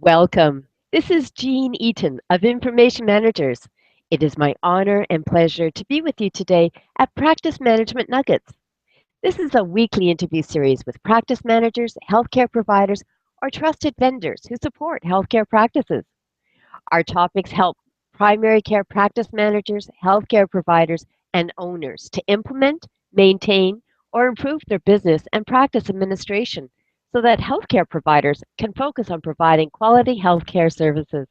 Welcome. This is Jean Eaton of Information Managers. It is my honor and pleasure to be with you today at Practice Management Nuggets. This is a weekly interview series with practice managers, healthcare providers, or trusted vendors who support healthcare practices. Our topics help primary care practice managers, healthcare providers, and owners to implement, maintain, or improve their business and practice administration so that healthcare providers can focus on providing quality healthcare services.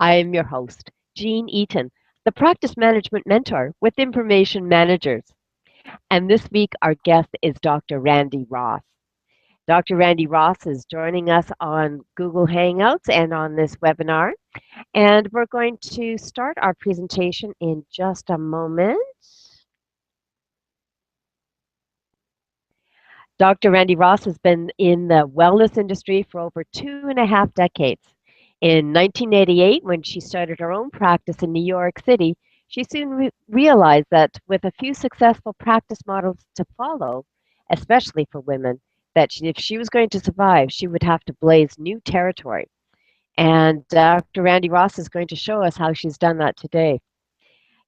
I am your host, Jean Eaton, the practice management mentor with Information Managers. And this week, our guest is Dr. Randi Ross. Dr. Randi Ross is joining us on Google Hangouts and on this webinar. And we're going to start our presentation in just a moment. Dr. Randi Ross has been in the wellness industry for over 2.5 decades. In 1988, when she started her own practice in New York City, she soon realized that with a few successful practice models to follow, especially for women, that if she was going to survive, she would have to blaze new territory. And Dr. Randi Ross is going to show us how she's done that today.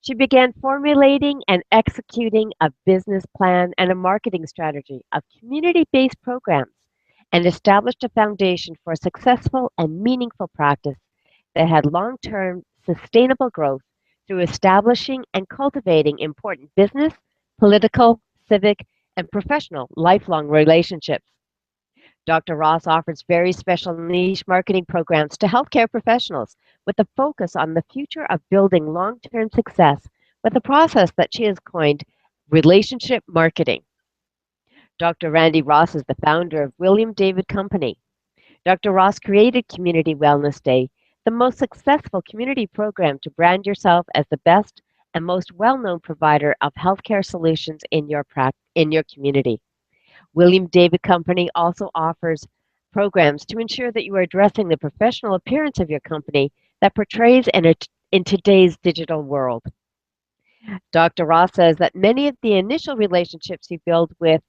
She began formulating and executing a business plan and a marketing strategy of community based programs and established a foundation for a successful and meaningful practice that had long term sustainable growth through establishing and cultivating important business, political, civic, and professional lifelong relationships. Dr. Ross offers very special niche marketing programs to healthcare professionals with a focus on the future of building long term success with a process that she has coined relationship marketing. Dr. Randi Ross is the founder of William David Company. Dr. Ross created Community Wellness Day, the most successful community program to brand yourself as the best and most well known provider of healthcare solutions in your community. William David Company also offers programs to ensure that you are addressing the professional appearance of your company that portrays in today's digital world. Dr. Ross says that many of the initial relationships you build with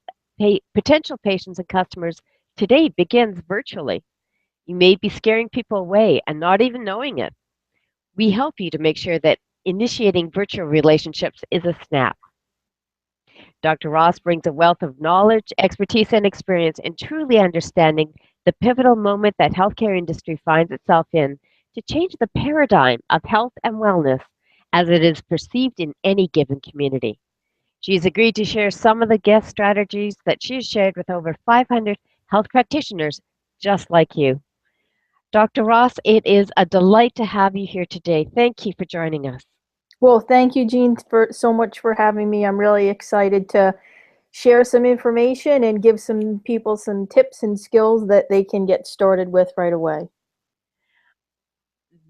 potential patients and customers today begins virtually. You may be scaring people away and not even knowing it. We help you to make sure that initiating virtual relationships is a snap. Dr. Ross brings a wealth of knowledge, expertise, and experience in truly understanding the pivotal moment that healthcare industry finds itself in to change the paradigm of health and wellness as it is perceived in any given community. She has agreed to share some of the guest strategies that she has shared with over 500 health practitioners just like you. Dr. Ross, it is a delight to have you here today. Thank you for joining us. Well, thank you, Jean, for so much for having me. I'm really excited to share some information and give some people some tips and skills that they can get started with right away.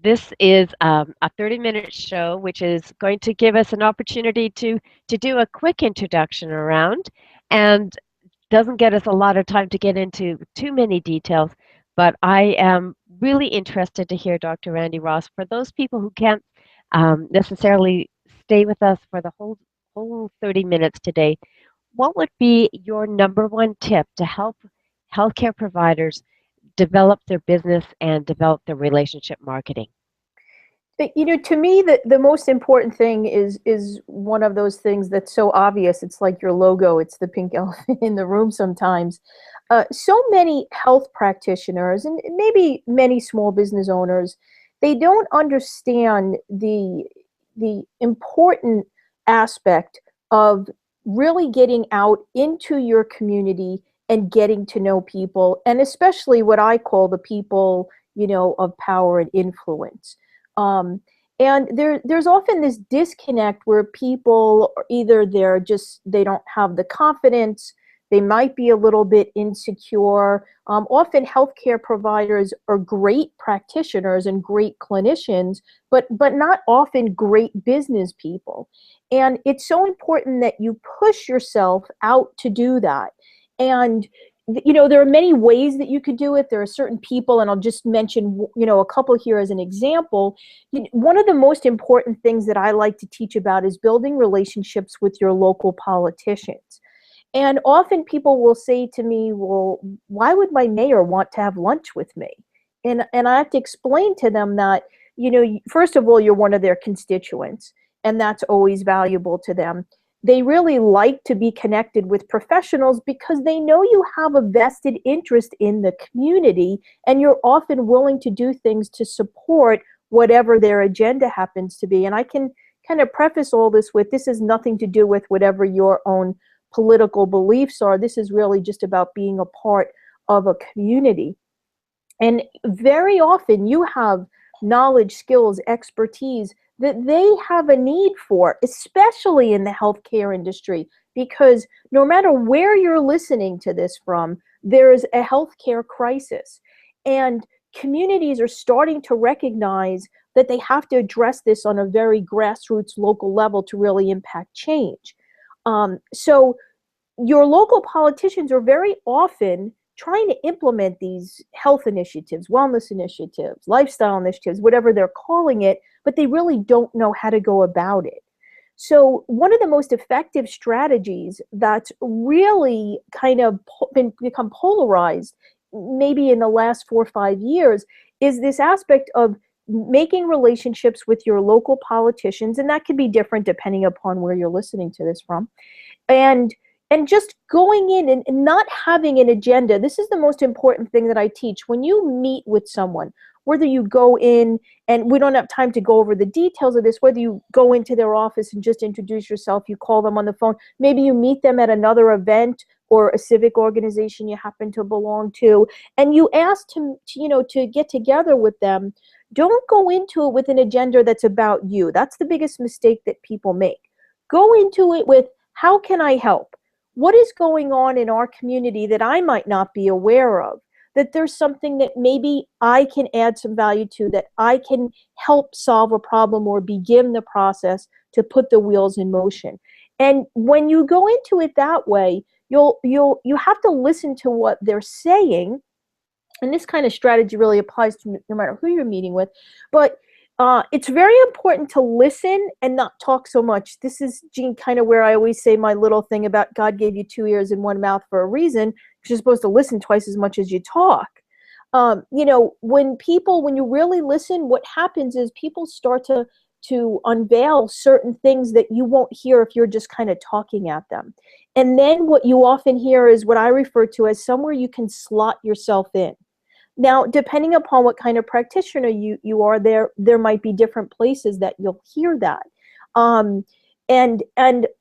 This is a 30-minute show, which is going to give us an opportunity to do a quick introduction around and doesn't get us a lot of time to get into too many details. But I am really interested to hear Dr. Randi Ross. For those people who can't necessarily stay with us for the whole 30 minutes today, what would be your number one tip to help healthcare providers develop their business and develop their relationship marketing? But, to me, the most important thing is one of those things that's so obvious. It's like your logo. It's the pink elephant in the room sometimes. So many health practitioners and maybe many small business owners, they don't understand the important aspect of really getting out into your community and getting to know people, and especially what I call the people, of power and influence. Um, and there's often this disconnect where people either they don't have the confidence, they might be a little bit insecure. Often healthcare providers are great practitioners and great clinicians, but not often great business people. And it's so important that you push yourself out to do that. And there are many ways that you could do it. There are certain people, and I'll just mention, a couple here as an example. One of the most important things that I like to teach about is building relationships with your local politicians. And often people will say to me, well, why would my mayor want to have lunch with me? And I have to explain to them that, first of all, you're one of their constituents, and that's always valuable to them. They really like to be connected with professionals because they know you have a vested interest in the community, and you're often willing to do things to support whatever their agenda happens to be. And I can kind of preface all this with, this has nothing to do with whatever your own political beliefs are. This is really just about being a part of a community. And very often you have knowledge, skills, expertise that they have a need for, especially in the healthcare industry, because no matter where you're listening to this from, there is a healthcare crisis. And communities are starting to recognize that they have to address this on a very grassroots local level to really impact change. So your local politicians are very often trying to implement these health initiatives, wellness initiatives, lifestyle initiatives, whatever they're calling it, but they really don't know how to go about it. So one of the most effective strategies that's really kind of become polarized, maybe in the last 4 or 5 years, is this aspect of making relationships with your local politicians, and that can be different depending upon where you're listening to this from, and just going in and not having an agenda. This is the most important thing that I teach. When you meet with someone, whether you go in, and we don't have time to go over the details of this, whether you go into their office and just introduce yourself, you call them on the phone, maybe you meet them at another event or a civic organization you happen to belong to, and you ask to get together with them, don't go into it with an agenda that's about you. That's the biggest mistake that people make. Go into it with, how can I help? What is going on in our community that I might not be aware of? That there's something that maybe I can add some value to, that I can help solve a problem or begin the process to put the wheels in motion. And when you go into it that way, you have to listen to what they're saying. And this kind of strategy really applies to no matter who you're meeting with. But it's very important to listen and not talk so much. This is, Jean, kind of where I always say my little thing about God gave you 2 ears and 1 mouth for a reason, because you're supposed to listen twice as much as you talk. When you really listen, what happens is people start to unveil certain things that you won't hear if you're just kind of talking at them. And then what you often hear is what I refer to as somewhere you can slot yourself in. Now, depending upon what kind of practitioner you are, there might be different places that you'll hear that. And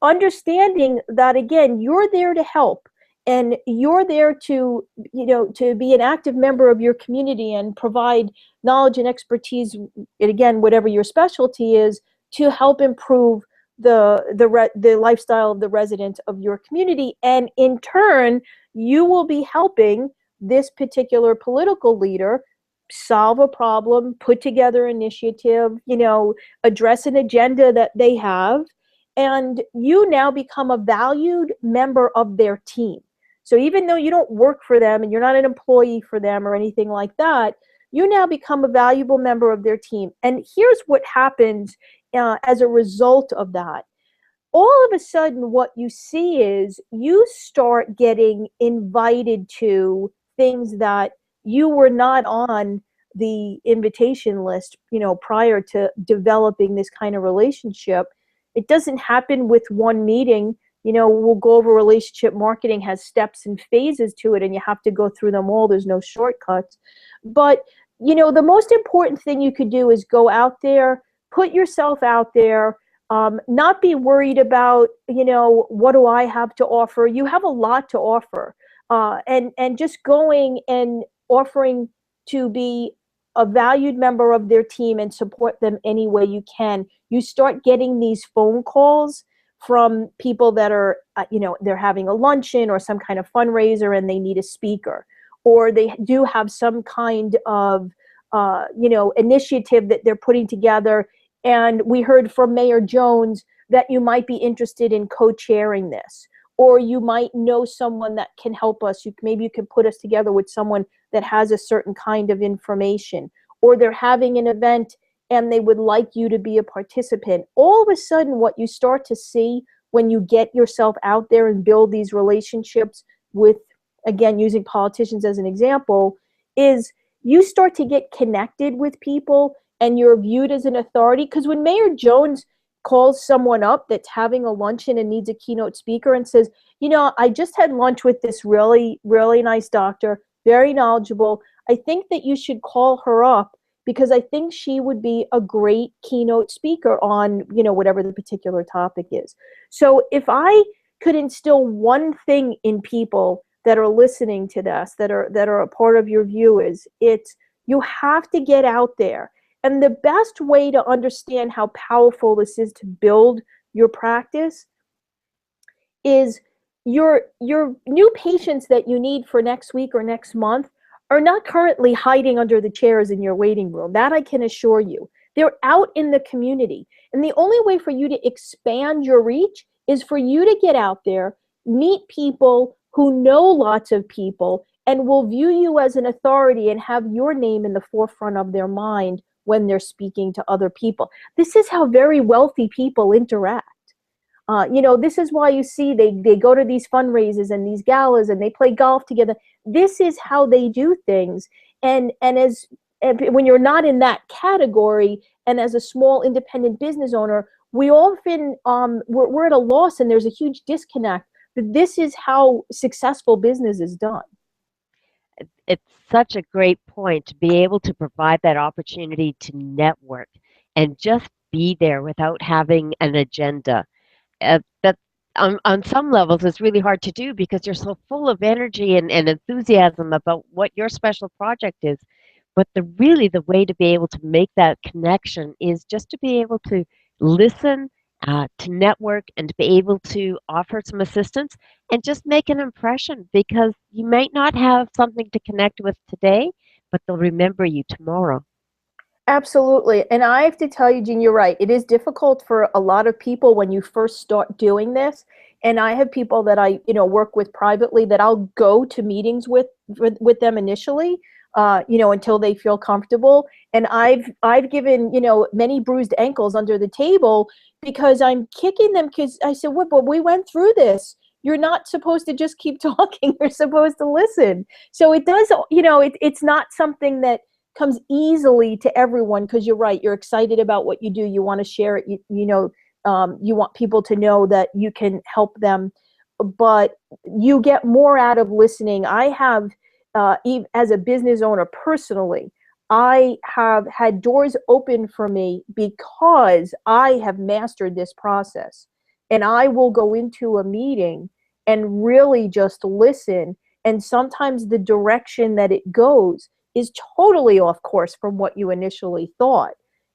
understanding that, again, you're there to help, and you're there to be an active member of your community and provide knowledge and expertise, and again, whatever your specialty is, to help improve the lifestyle of the residents of your community. And in turn, you will be helping this particular political leader solve a problem, put together an initiative, address an agenda that they have, and you now become a valued member of their team. So even though you don't work for them and you're not an employee for them or anything like that, you now become a valuable member of their team. And here's what happens as a result of that. All of a sudden, what you see is you start getting invited to things that you were not on the invitation list, prior to developing this kind of relationship. It doesn't happen with one meeting. We'll go over relationship marketing, has steps and phases to it, and you have to go through them all. There's no shortcuts. But, the most important thing you could do is go out there, put yourself out there, not be worried about, what do I have to offer? You have a lot to offer. And just going and offering to be a valued member of their team and support them any way you can. You start getting these phone calls from people that are, they're having a luncheon or some kind of fundraiser and they need a speaker, or they do have some kind of, initiative that they're putting together. And we heard from Mayor Jones that you might be interested in co-chairing this, or you might know someone that can help us. Maybe you can put us together with someone that has a certain kind of information, or they're having an event and they would like you to be a participant. All of a sudden, what you start to see when you get yourself out there and build these relationships with, again, using politicians as an example, is you start to get connected with people and you're viewed as an authority. Because when Mayor Jones calls someone up that's having a luncheon and needs a keynote speaker and says, I just had lunch with this really, really nice doctor, very knowledgeable. I think that you should call her up because I think she would be a great keynote speaker on, whatever the particular topic is. So if I could instill one thing in people that are listening to this, that are a part of your viewers, it's you have to get out there. And the best way to understand how powerful this is to build your practice is your new patients that you need for next week or next month are not currently hiding under the chairs in your waiting room. That I can assure you. They're out in the community. And the only way for you to expand your reach is for you to get out there, meet people who know lots of people, and will view you as an authority and have your name in the forefront of their mind when they're speaking to other people. This is how very wealthy people interact. This is why you see they go to these fundraisers and these galas and they play golf together. This is how they do things. And when you're not in that category, and as a small independent business owner, we often we're at a loss and there's a huge disconnect. But this is how successful business is done. It's such a great point to be able to provide that opportunity to network and just be there without having an agenda. That on some levels is really hard to do because you're so full of energy and enthusiasm about what your special project is. But the way to be able to make that connection is just to be able to listen, to network, and to be able to offer some assistance and just make an impression because you might not have something to connect with today, but they'll remember you tomorrow. Absolutely. And I have to tell you, Jean, you're right. It is difficult for a lot of people when you first start doing this. And I have people that I, work with privately that I'll go to meetings with them initially, until they feel comfortable. And I've given, many bruised ankles under the table because I'm kicking them because I said, well, but we went through this. You're not supposed to just keep talking. You're supposed to listen. So it does, it's not something that comes easily to everyone because you're right. You're excited about what you do. You want to share it. You want people to know that you can help them, but you get more out of listening. I have, as a business owner personally, I have had doors open for me because I have mastered this process. And I will go into a meeting and really just listen. And sometimes the direction that it goes is totally off course from what you initially thought.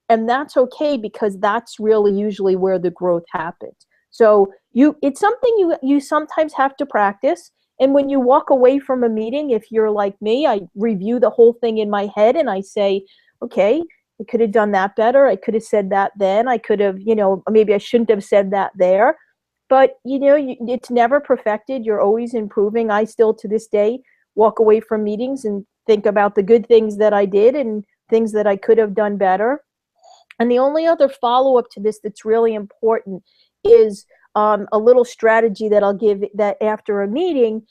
And that's okay because that's really usually where the growth happens. So it's something you sometimes have to practice. And when you walk away from a meeting, if you're like me, I review the whole thing in my head and I say, okay, I could have done that better. I could have said that then. I could have, maybe I shouldn't have said that there. But, it's never perfected. You're always improving. I still, to this day, walk away from meetings and think about the good things that I did and things that I could have done better. And the only other follow-up to this that's really important is a little strategy that I'll give that after a meeting.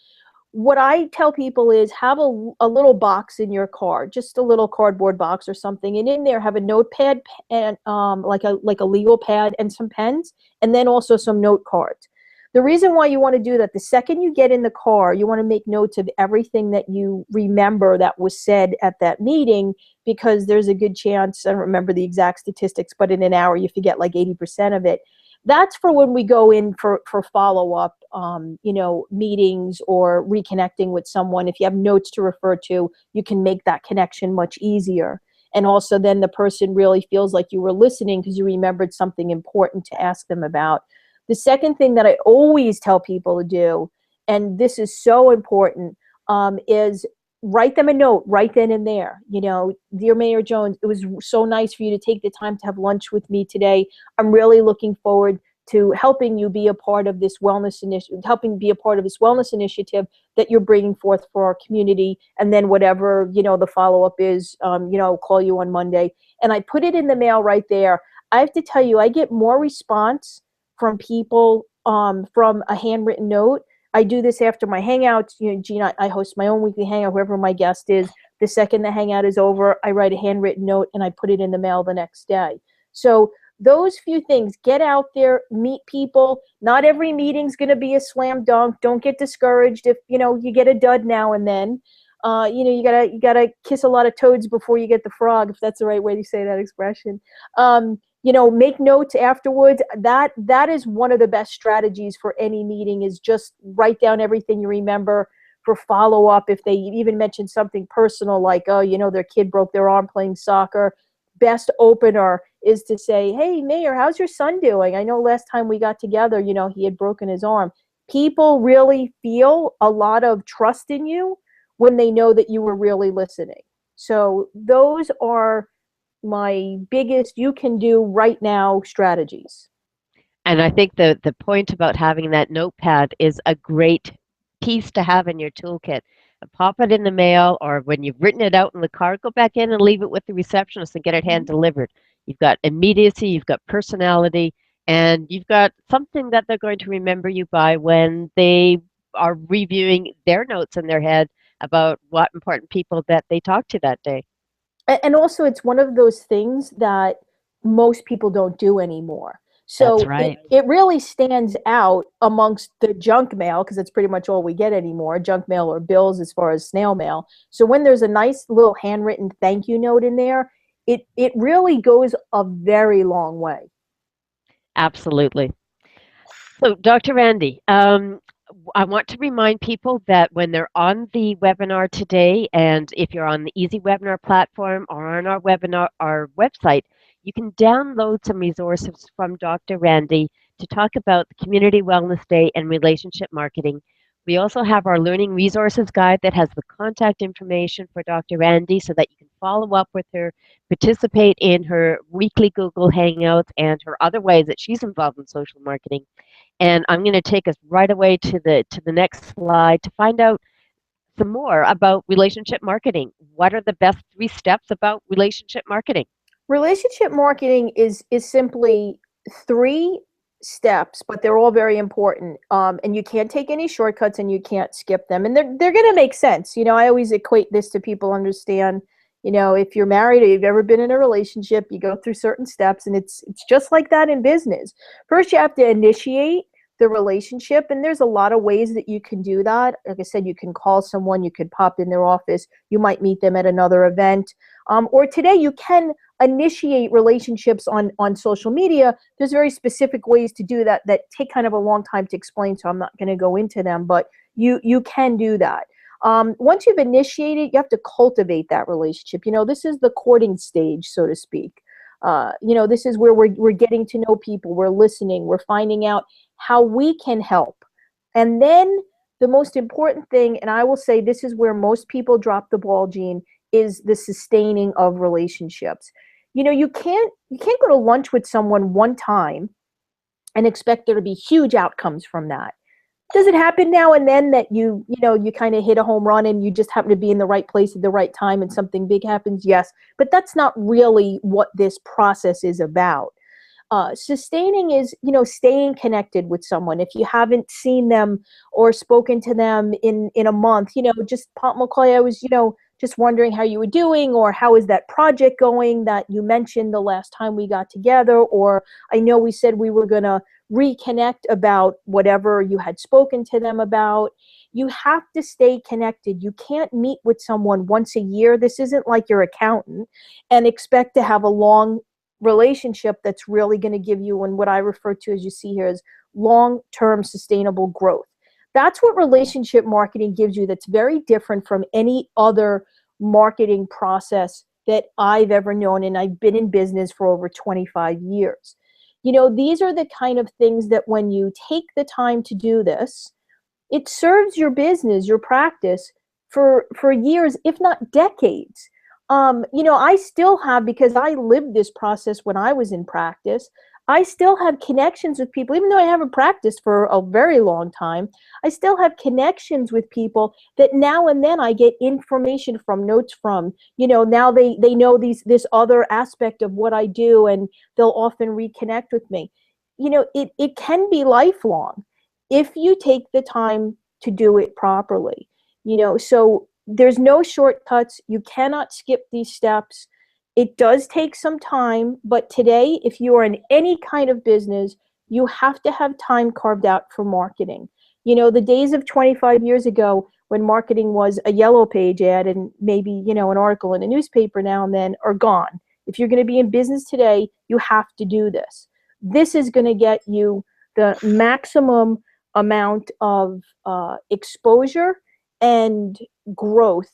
What I tell people is have a little box in your car, just a little cardboard box or something, and in there have a notepad and like a legal pad and some pens, and then also some note cards. The reason why you want to do that, the second you get in the car, you want to make notes of everything that you remember that was said at that meeting, because there's a good chance, I don't remember the exact statistics, but in an hour you forget like 80% of it. That's for when we go in for follow-up, meetings or reconnecting with someone. If you have notes to refer to, you can make that connection much easier. And also then the person really feels like you were listening because you remembered something important to ask them about. The second thing that I always tell people to do, and this is so important, is write them a note right then and there. Dear Mayor Jones, it was so nice for you to take the time to have lunch with me today. I'm really looking forward to helping you be a part of this wellness initiative, that you're bringing forth for our community. And then whatever, the follow-up is, call you on Monday. And I put it in the mail right there. I have to tell you, I get more response from people from a handwritten note. I do this after my hangouts. Gina, I host my own weekly hangout, whoever my guest is. The second the hangout is over, I write a handwritten note and I put it in the mail the next day. So those few things, get out there, meet people. Not every meeting's going to be a slam dunk. Don't get discouraged if, you get a dud now and then. You gotta kiss a lot of toads before you get the frog, if that's the right way to say that expression. Make notes afterwards. That is one of the best strategies for any meeting, is just write down everything you remember for follow up. If they even mention something personal, like, oh, their kid broke their arm playing soccer, best opener is to say, hey, Mayor, how's your son doing? I know last time we got together, he had broken his arm. People really feel a lot of trust in you when they know that you were really listening. So those are my biggest you can do right now strategies. And I think the point about having that notepad is a great piece to have in your toolkit. Pop it in the mail, or when you've written it out in the car, go back in and leave it with the receptionist and get it hand Mhm. delivered. You've got immediacy, you've got personality, and you've got something that they're going to remember you by when they are reviewing their notes in their head about what important people that they talked to that day. And also, it's one of those things that most people don't do anymore. That's So it, right. it really stands out amongst the junk mail, because that's pretty much all we get anymore, junk mail or bills as far as snail mail. So when there's a nice little handwritten thank you note in there, it really goes a very long way. Absolutely. So, Dr. Randy, I want to remind people that when they're on the webinar today, and if you're on the Easy Webinar platform or on our website, you can download some resources from Dr. Randy to talk about the Community Wellness Day and relationship marketing. We also have our Learning Resources Guide that has the contact information for Dr. Randy so that you can follow up with her, participate in her weekly Google Hangouts, and her other ways that she's involved in social marketing. And I'm going to take us right away to the next slide to find out some more about relationship marketing. What are the best 3 steps about relationship marketing? Relationship marketing is simply 3 steps, but they're all very important. And you can't take any shortcuts and you can't skip them. And they're going to make sense. I always equate this to people understand. If you're married or you've ever been in a relationship, you go through certain steps, and it's just like that in business. First, you have to initiate the relationship, and there's a lot of ways that you can do that. Like I said, you can call someone, you could pop in their office, you might meet them at another event, or today you can initiate relationships on social media. There's very specific ways to do that that take kind of a long time to explain, so I'm not going to go into them, but you can do that. Once you've initiated, you have to cultivate that relationship. This is the courting stage, so to speak. This is where we're getting to know people, we're listening, we're finding out how we can help. And then the most important thing, and I will say this is where most people drop the ball, Jean, is the sustaining of relationships. You can't go to lunch with someone one time and expect there to be huge outcomes from that. Does it happen now and then that you kind of hit a home run and you just happen to be in the right place at the right time and something big happens? Yes, but that's not really what this process is about. Sustaining is, staying connected with someone. If you haven't seen them or spoken to them in a month, just pop McCoy, I was, just wondering how you were doing, or how is that project going that you mentioned the last time we got together, or I know we said we were going to reconnect about whatever you had spoken to them about. You have to stay connected. You can't meet with someone once a year. This isn't like your accountant, and expect to have a long relationship that's really going to give you, and what I refer to, as you see here, as long-term sustainable growth. That's what relationship marketing gives you. That's very different from any other marketing process that I've ever known, and I've been in business for over 25 years. These are the kind of things that when you take the time to do this, it serves your business, your practice for years, if not decades. I still have, because I lived this process when I was in practice, I still have connections with people, even though I haven't practiced for a very long time. I still have connections with people that now and then I get information from, notes from. Now they know this other aspect of what I do, and they'll often reconnect with me. It can be lifelong if you take the time to do it properly. So There's no shortcuts. You cannot skip these steps. It does take some time, but today, if you are in any kind of business, you have to have time carved out for marketing. You know, the days of 25 years ago when marketing was a yellow page ad and maybe, you know, an article in a newspaper now and then are gone. If you're going to be in business today, you have to do this. This is going to get you the maximum amount of exposure and growth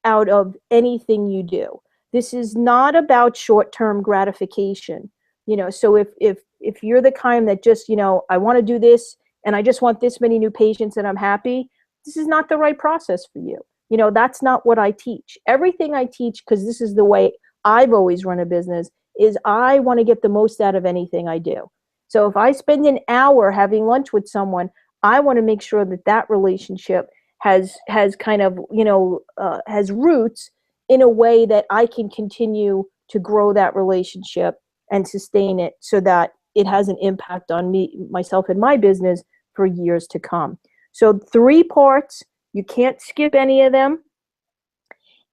out of anything you do. This is not about short-term gratification. You know, so if you're the kind that just, you know, I want to do this and I just want this many new patients and I'm happy, this is not the right process for you. You know, that's not what I teach. Everything I teach, because this is the way I've always run a business, is I want to get the most out of anything I do. So if I spend an hour having lunch with someone, I want to make sure that that relationship has kind of, you know, has roots in a way that I can continue to grow that relationship and sustain it so that it has an impact on me, myself, and my business for years to come. So 3 parts, you can't skip any of them.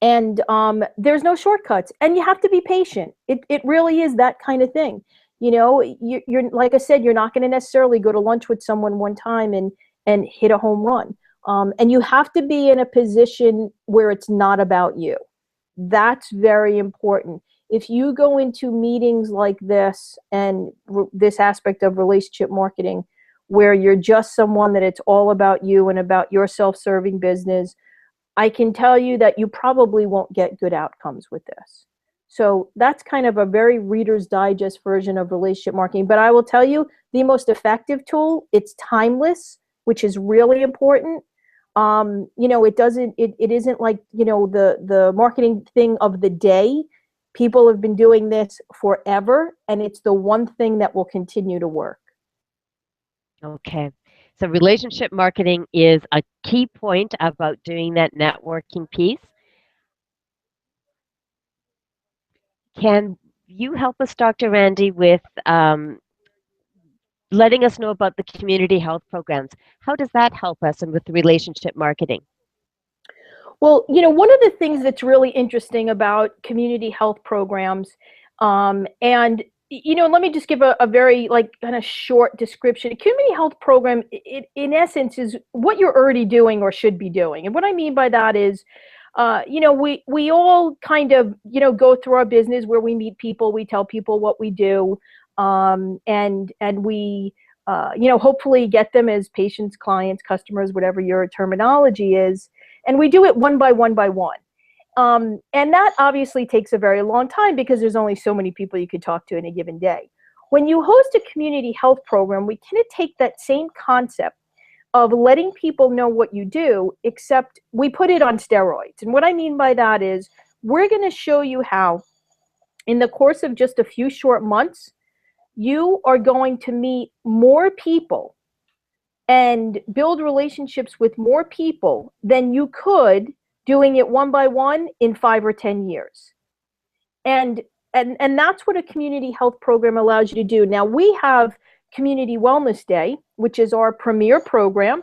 And there's no shortcuts, and you have to be patient. It really is that kind of thing. You know, you're like I said, you're not going to necessarily go to lunch with someone one time and hit a home run. And you have to be in a position where it's not about you. That's very important. If you go into meetings like this and this aspect of relationship marketing, where you're just someone that it's all about you and about your self-serving business, I can tell you that you probably won't get good outcomes with this. So that's kind of a very Reader's Digest version of relationship marketing. But I will tell you, the most effective tool, it's timeless, which is really important. You know, it isn't like, you know, the marketing thing of the day. People have been doing this forever, and it's the one thing that will continue to work. Okay. So relationship marketing is a key point about doing that networking piece. Can you help us, Dr. Randi, with letting us know about the community health programs? How does that help us and with the relationship marketing? Well, you know, one of the things that's really interesting about community health programs, and you know, let me just give a very like kind of short description. A community health program, in essence, is what you're already doing or should be doing. And what I mean by that is, you know, we all kind of, you know, go through our business where we meet people, we tell people what we do, and we, you know, hopefully get them as patients, clients, customers, whatever your terminology is. And we do it one by one by one. And that obviously takes a very long time because there's only so many people you could talk to in a given day. When you host a community health program, we kind of take that same concept of letting people know what you do, except we put it on steroids. And what I mean by that is we're going to show you how, in the course of just a few short months, you are going to meet more people and build relationships with more people than you could doing it one by one in 5 or 10 years. And that's what a community health program allows you to do. Now, we have Community Wellness Day, which is our premier program.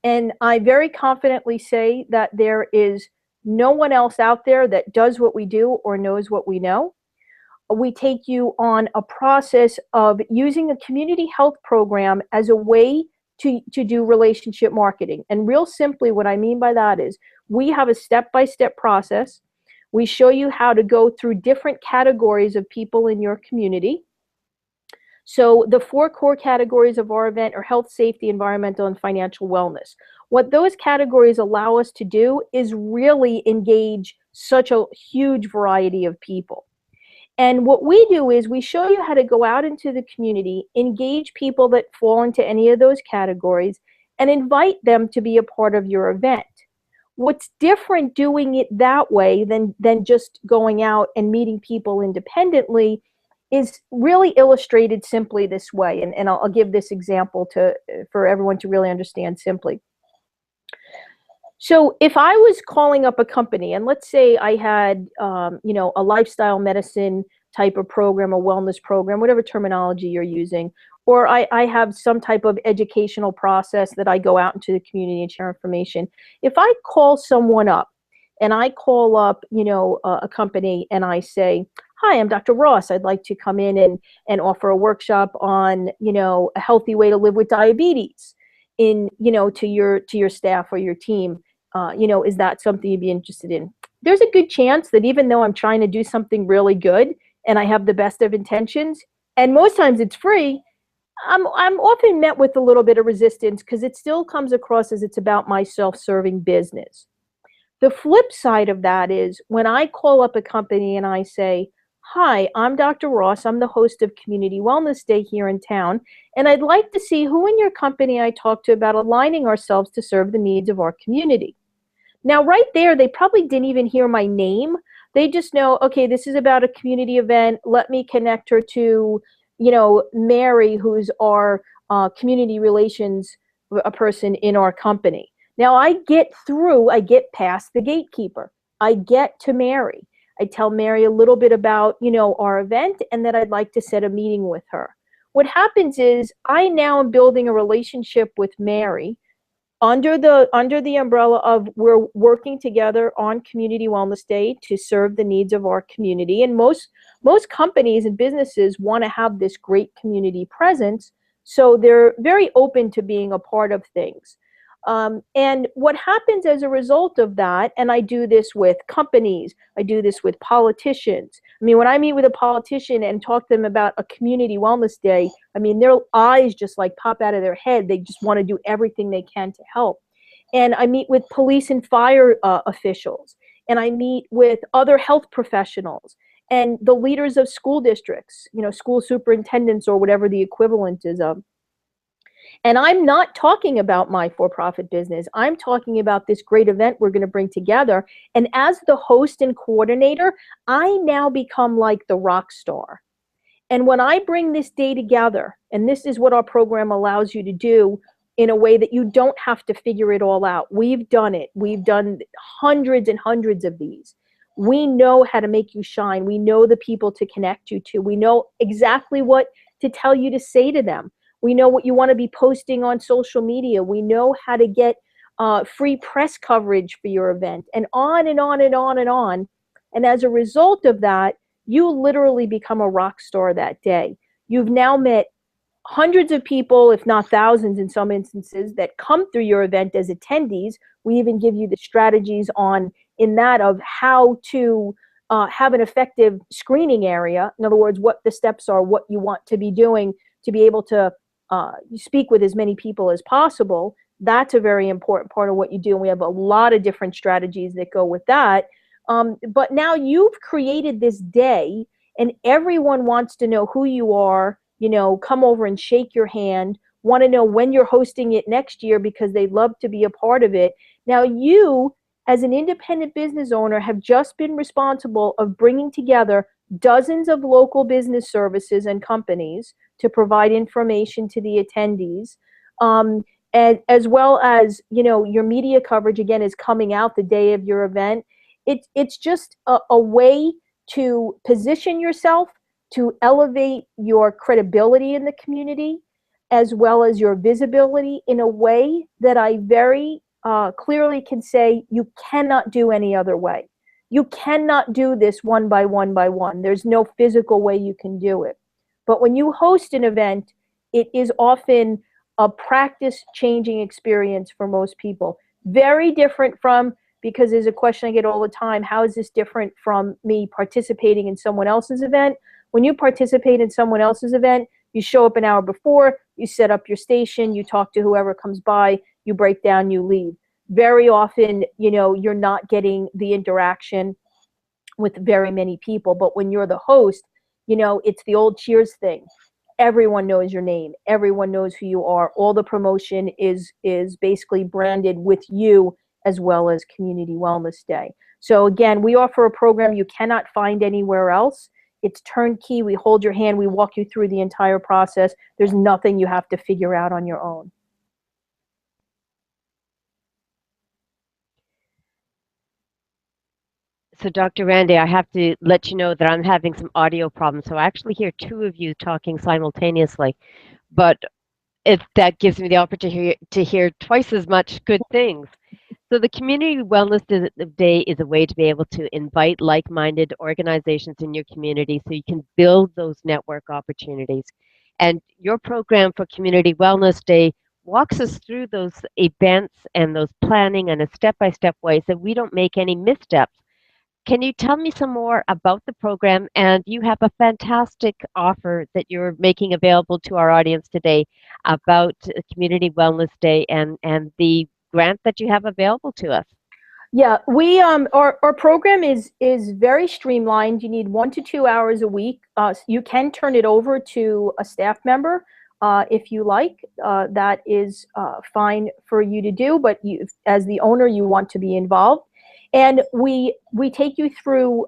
And I very confidently say that there is no one else out there that does what we do or knows what we know. We take you on a process of using a community health program as a way to do relationship marketing. And real simply, what I mean by that is we have a step-by-step process. We show you how to go through different categories of people in your community. So the 4 core categories of our event are health, safety, environmental, and financial wellness. What those categories allow us to do is really engage such a huge variety of people. And what we do is we show you how to go out into the community, engage people that fall into any of those categories, and invite them to be a part of your event. What's different doing it that way than just going out and meeting people independently is really illustrated simply this way. And I'll give this example for everyone to really understand simply. So if I was calling up a company, and let's say I had, you know, a lifestyle medicine type of program, a wellness program, whatever terminology you're using, or I have some type of educational process that I go out into the community and share information. If I call someone up and I call up, a company and I say, hi, I'm Dr. Ross. I'd like to come in and offer a workshop on, a healthy way to live with diabetes to your staff or your team. Is that something you'd be interested in? There's a good chance that even though I'm trying to do something really good and I have the best of intentions, and most times it's free, I'm often met with a little bit of resistance because it still comes across as it's about my self-serving business. The flip side of that is when I call up a company and I say, hi, I'm Dr. Ross. I'm the host of Community Wellness Day here in town, and I'd like to see who in your company I talk to about aligning ourselves to serve the needs of our community. Now, right there, they probably didn't even hear my name. They just know, okay, this is about a community event. Let me connect her to, Mary, who's our community relations a person in our company. Now, I get past the gatekeeper. I get to Mary. I tell Mary a little bit about, our event and that I'd like to set a meeting with her. What happens is I now am building a relationship with Mary under the umbrella of we're working together on Community Wellness Day to serve the needs of our community. And most companies and businesses want to have this great community presence, so they're very open to being a part of things. And what happens as a result of that, and I do this with companies, I do this with politicians. I mean, when I meet with a politician and talk to them about a community wellness day, I mean, their eyes just like pop out of their head. They just want to do everything they can to help. And I meet with police and fire officials, and I meet with other health professionals and the leaders of school districts, school superintendents or whatever the equivalent is of. And I'm not talking about my for-profit business. I'm talking about this great event we're going to bring together. And as the host and coordinator, I now become like the rock star. And when I bring this day together, and this is what our program allows you to do in a way that you don't have to figure it all out. We've done it. We've done hundreds and hundreds of these. We know how to make you shine. We know the people to connect you to. We know exactly what to tell you to say to them. We know what you want to be posting on social media. We know how to get free press coverage for your event, and on and on and on and on. And as a result of that, you literally become a rock star that day. You've now met hundreds of people, if not thousands in some instances, that come through your event as attendees. We even give you the strategies in that of how to have an effective screening area. In other words, what the steps are, what you want to be doing to be able to speak with as many people as possible. That's a very important part of what you do. And we have a lot of different strategies that go with that. But now you've created this day, and everyone wants to know who you are, come over and shake your hand, want to know when you're hosting it next year because they'd love to be a part of it. Now you, as an independent business owner, have just been responsible of bringing together dozens of local business services and companies to provide information to the attendees. And as well as, your media coverage, again, is coming out the day of your event. It's just a way to position yourself, to elevate your credibility in the community, as well as your visibility in a way that I very clearly can say you cannot do any other way. You cannot do this one by one by one. There's no physical way you can do it. But when you host an event, it is often a practice-changing experience for most people. Very different from, because there's a question I get all the time, how is this different from me participating in someone else's event? When you participate in someone else's event, you show up an hour before, you set up your station, you talk to whoever comes by, you break down, you leave. Very often, you're not getting the interaction with very many people. But when you're the host, it's the old Cheers thing. Everyone knows your name. Everyone knows who you are. All the promotion is basically branded with you, as well as Community Wellness Day. So again, we offer a program you cannot find anywhere else. It's turnkey. We hold your hand. We walk you through the entire process. There's nothing you have to figure out on your own. So, Dr. Randi, I have to let you know that I'm having some audio problems. So I actually hear two of you talking simultaneously, but that gives me the opportunity to hear twice as much good things. So the Community Day is a way to be able to invite like-minded organizations in your community so you can build those network opportunities. And your program for Community Wellness Day walks us through those events and those planning in a step-by-step way so we don't make any missteps. Can you tell me some more about the program? And you have a fantastic offer that you're making available to our audience today about Community Wellness Day and the grant that you have available to us. Yeah, we our program is very streamlined. You need 1 to 2 hours a week. You can turn it over to a staff member if you like. That is fine for you to do, but you, as the owner, you want to be involved. And we take you through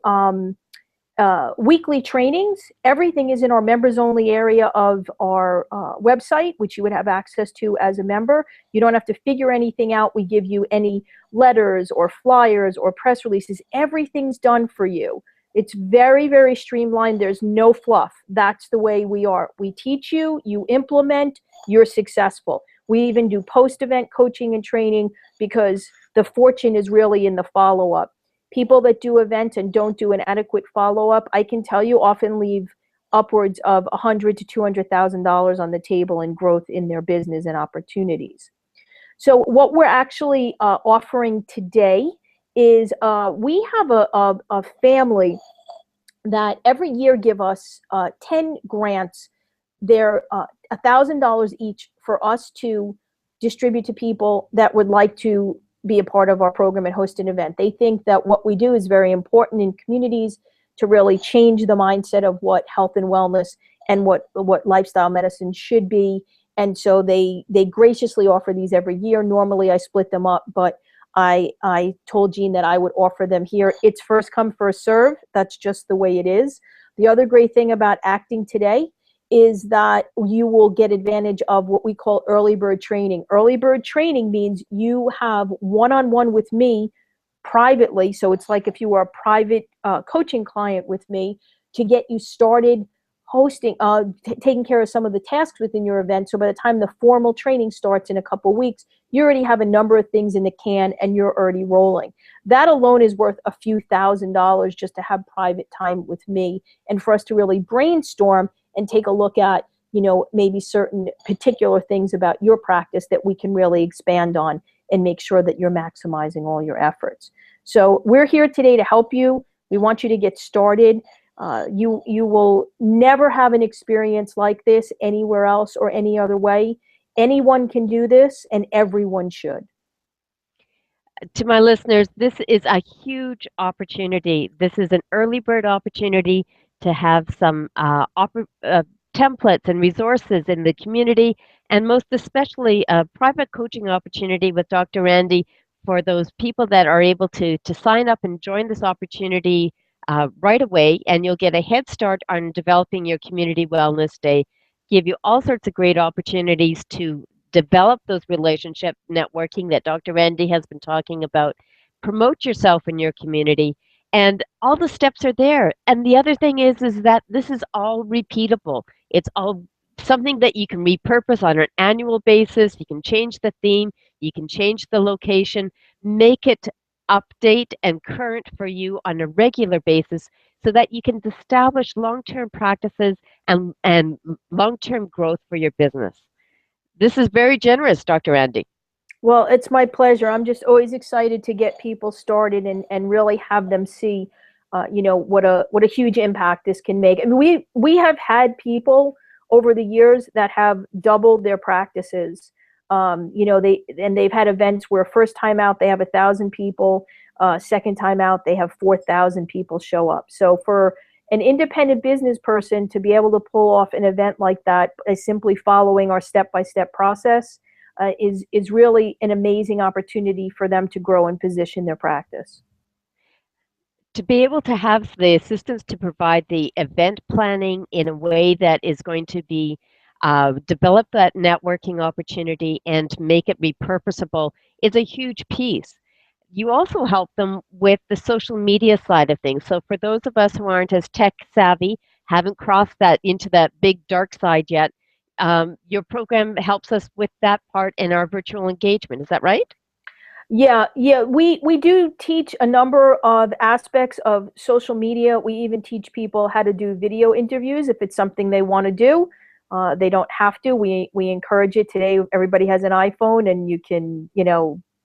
weekly trainings. Everything is in our members only area of our website, which you would have access to as a member. You don't have to figure anything out. We give you any letters or flyers or press releases. Everything's done for you. It's very, very streamlined. There's no fluff. That's the way we are. We teach you, you implement, you're successful. We even do post-event coaching and training because the fortune is really in the follow-up. People that do events and don't do an adequate follow-up, I can tell you, often leave upwards of $100,000 to $200,000 on the table in growth in their business and opportunities. So what we're actually offering today is we have a family that every year give us 10 grants. They're $1,000 each for us to distribute to people that would like to be a part of our program and host an event. They think that what we do is very important in communities to really change the mindset of what health and wellness and what lifestyle medicine should be. And so they graciously offer these every year. Normally I split them up, but I told Jean that I would offer them here. It's first come, first serve. That's just the way it is. The other great thing about acting today is that you will get advantage of what we call early bird training. Early bird training means you have one-on-one with me privately. So it's like if you were a private coaching client with me to get you started hosting, taking care of some of the tasks within your event. So by the time the formal training starts in a couple of weeks, you already have a number of things in the can and you're already rolling. That alone is worth a few $1,000s just to have private time with me and for us to really brainstorm and take a look at, you know, maybe certain particular things about your practice that we can really expand on and make sure that you're maximizing all your efforts. So we're here today to help you. We want you to get started. You will never have an experience like this anywhere else or any other way. Anyone can do this and everyone should. To my listeners, this is a huge opportunity. This is an early bird opportunity to have some templates and resources in the community, and most especially a private coaching opportunity with Dr. Randi for those people that are able to sign up and join this opportunity right away, and you'll get a head start on developing your Community Wellness Day, give you all sorts of great opportunities to develop those relationship networking that Dr. Randi has been talking about, promote yourself in your community, and all the steps are there. And the other thing is that this is all repeatable. It's all something that you can repurpose on an annual basis. You can change the theme, you can change the location, make it update and current for you on a regular basis so that you can establish long-term practices and long-term growth for your business. This is very generous, Dr. Randi. Well, it's my pleasure. I'm just always excited to get people started and really have them see, you know, what a huge impact this can make. I mean, we have had people over the years that have doubled their practices. You know, they've had events where first time out they have 1,000 people, second time out they have 4,000 people show up. So for an independent business person to be able to pull off an event like that by simply following our step-by-step process is really an amazing opportunity for them to grow and position their practice. To be able to have the assistance to provide the event planning in a way that is going to be develop that networking opportunity and make it repurposable is a huge piece. You also help them with the social media side of things. So for those of us who aren't as tech savvy, haven't crossed that into that big dark side yet, your program helps us with that part in our virtual engagement. Is that right? Yeah. We do teach a number of aspects of social media. We even teach people how to do video interviews if it's something they want to do. They don't have to. We encourage it. Today, everybody has an iPhone, and you can,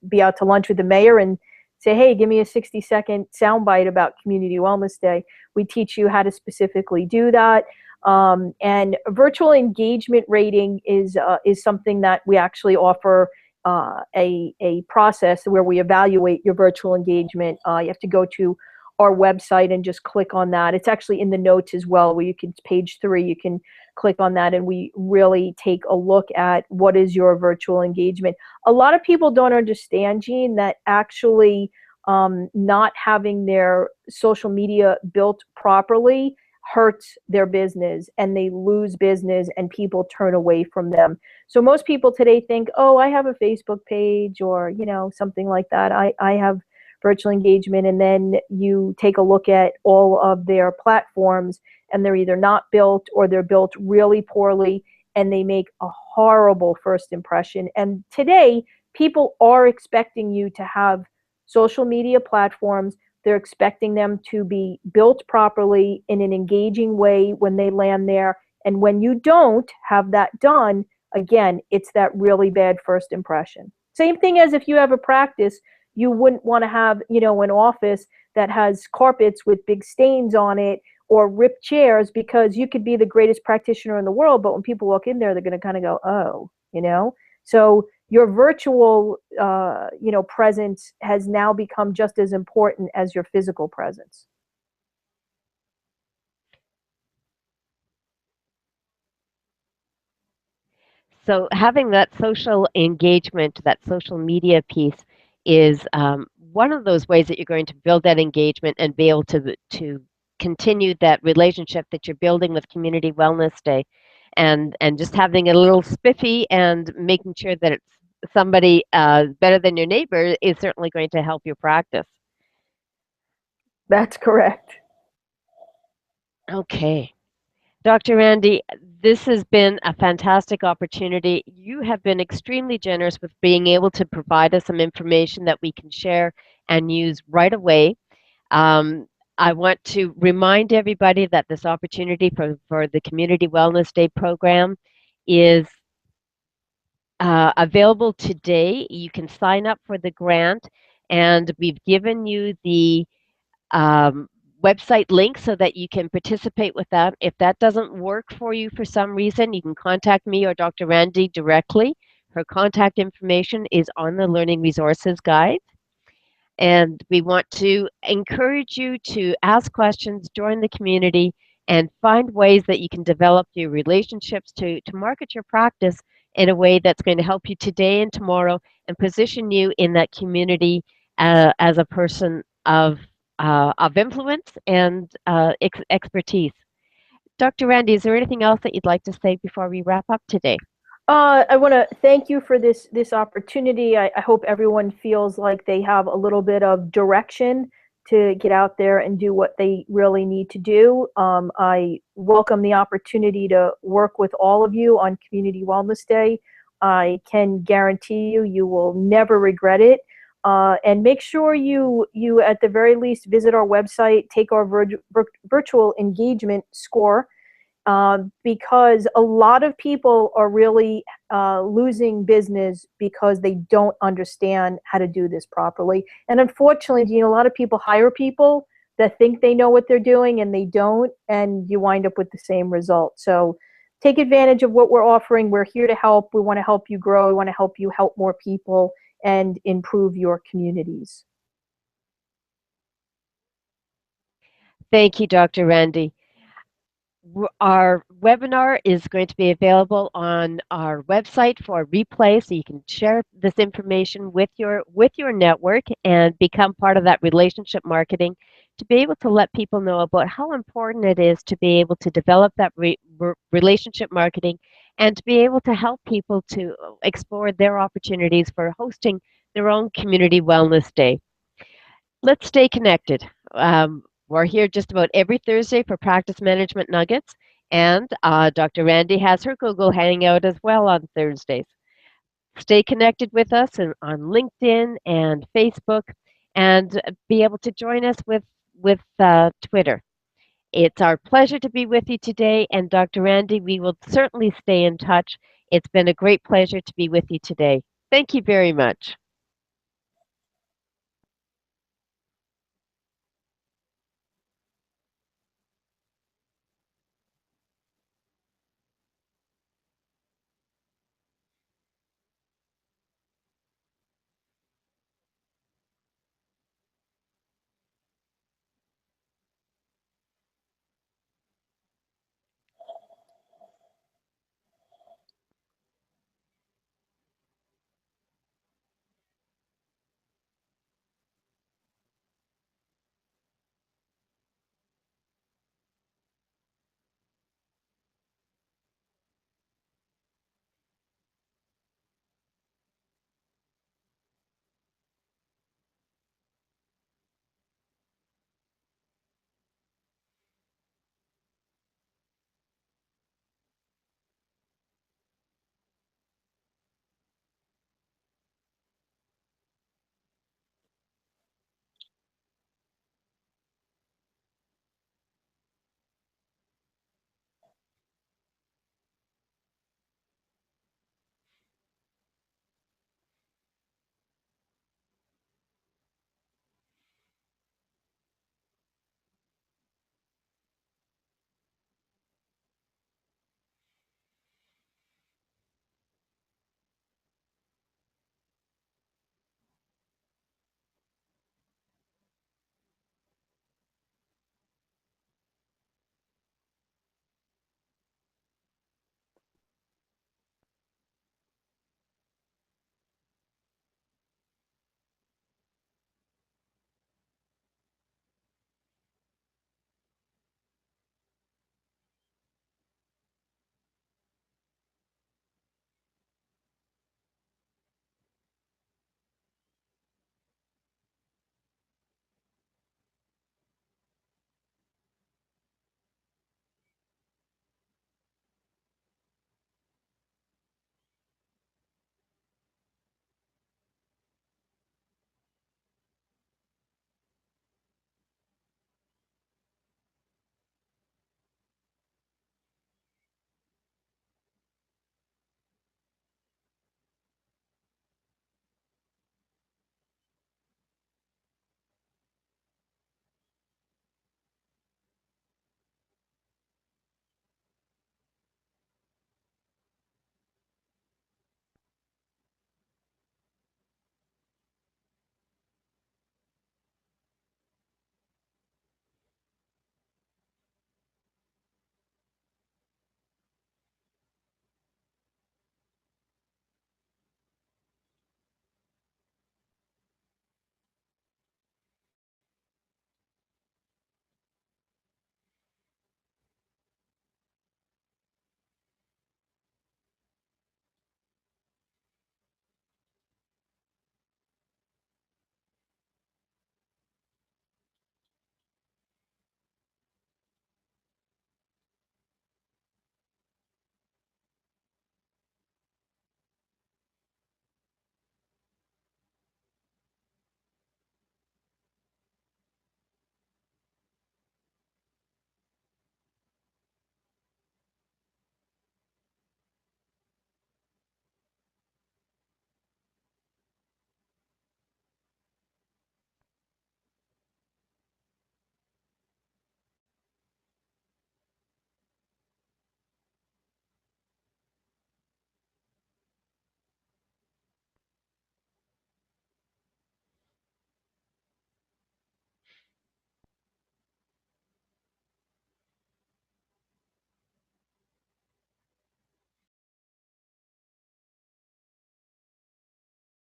be out to lunch with the mayor and say, "Hey, give me a 60-second soundbite about Community Wellness Day." We teach you how to specifically do that. And virtual engagement rating is something that we actually offer a process where we evaluate your virtual engagement. You have to go to our website and just click on that. It's actually in the notes as well, where you can, page 3, you can click on that, and we really take a look at what is your virtual engagement. A lot of people don't understand, Jean, that actually not having their social media built properly hurts their business, and they lose business, and people turn away from them. So most people today think, oh, I have a Facebook page, or, something like that. I have virtual engagement. And then you take a look at all of their platforms, and they're either not built, or they're built really poorly, and they make a horrible first impression. And today, people are expecting you to have social media platforms. They're expecting them to be built properly in an engaging way when they land there. And when you don't have that done, again, it's that really bad first impression. Same thing as if you have a practice, you wouldn't want to have, an office that has carpets with big stains on it, or ripped chairs, because you could be the greatest practitioner in the world, but when people walk in there, they're going to kind of go, oh. So your virtual, presence has now become just as important as your physical presence. So having that social engagement, that social media piece is one of those ways that you're going to build that engagement and be able to continue that relationship that you're building with Community Wellness Day, and just having a little spiffy and making sure that it's somebody better than your neighbor is certainly going to help your practice. That's correct. Okay. Dr. Randy, this has been a fantastic opportunity. You have been extremely generous with being able to provide us some information that we can share and use right away. Um, I want to remind everybody that this opportunity for the Community Wellness Day program is available today. You can sign up for the grant, and we've given you the um, website link so that you can participate with that. If that doesn't work for you for some reason, you can contact me or Dr. Randy directly. Her contact information is on the Learning Resources Guide. And we want to encourage you to ask questions, join the community, and find ways that you can develop your relationships to market your practice in a way that's going to help you today and tomorrow and position you in that community as a person of influence and expertise. Dr. Randy, is there anything else that you'd like to say before we wrap up today? I want to thank you for this opportunity. I hope everyone feels like they have a little bit of direction to get out there and do what they really need to do. I welcome the opportunity to work with all of you on Community Wellness Day. I can guarantee you will never regret it. And make sure you at the very least visit our website, take our virtual engagement score, because a lot of people are really losing business because they don't understand how to do this properly. And unfortunately, a lot of people hire people that think they know what they're doing, and they don't, and you wind up with the same result. So take advantage of what we're offering. We're here to help. We want to help you grow. We want to help you help more people and improve your communities. Thank you, Dr. Randy. Our webinar is going to be available on our website for replay, so you can share this information with your network and become part of that relationship marketing to be able to let people know about how important it is to be able to develop that relationship marketing and to be able to help people to explore their opportunities for hosting their own community wellness day. Let's stay connected. We're here just about every Thursday for Practice Management Nuggets, and Dr. Randy has her Google Hangout as well on Thursdays. stay connected with us on LinkedIn and Facebook, and be able to join us with Twitter. It's our pleasure to be with you today, and Dr. Randy, we will certainly stay in touch. It's been a great pleasure to be with you today. Thank you very much.